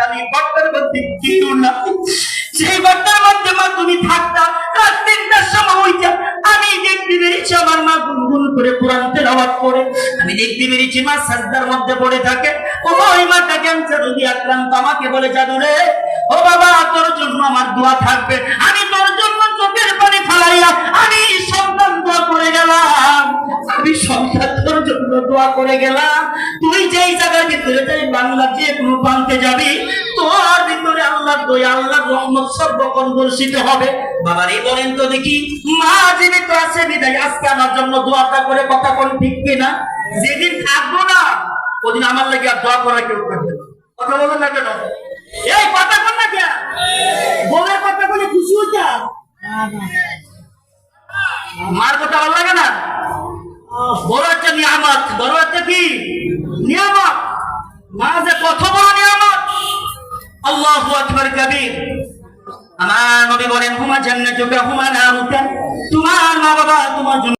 খালি ঘরটার মধ্যে কেউ না। সেই ঘরটার মধ্যে মা তুমি থাকতা। রাত 3টার সময় হইতা আমি দেখতে পেরেছি আমার মা গুনগুন করে কোরআন তেলাওয়াত করে। আমি দেখতে পেরেছি মা সাজদার মধ্যে পড়ে থাকে। ও ওই মাটা ক্যান্সার রোগী আক্রান্ত, আমাকে বলে জাদু রে ও বাবা তোর জন্য আমার দোয়া থাকবে। আমি তোর জন্য চোখের পানি ফেলাইয়া আমি সন্তান দোয়া করে গেলাম, আমি সন্তান তোর জন্য দোয়া করে গেলাম। তুই যেই জায়গার ভিতরে যাই বাংলা যে কোনো প্রান্তে যাবি, তোর ভিতরে আল্লাহর দয়া আল্লাহর রহমত সর্বক্ষণ বর্ষিত হবে। বাবার এই বলেন তো দেখি, মা জীবিত আছে বিদায় আজকে আমার জন্য দোয়াটা করে, কথা কোন ঠিক কিনা? যেদিন থাকবো না ওদিন আমার লাগে আর দোয়া করা কেউ করবে না। কথা বলেন না কেন? এই কথা বল না কেন? বলে কথা বলে খুশি হইতা? মার কথা ভালো লাগে না? বড় একটা নিয়ামত, বড় একটা কি নিয়ামত। মা যে কত বড় নিয়ামত, আল্লাহু আকবার কবীর। আমার নবী বলেন হুমা জান্নাতুকা হুমা নারুকা, তোমার মা বাবা তোমার জন্য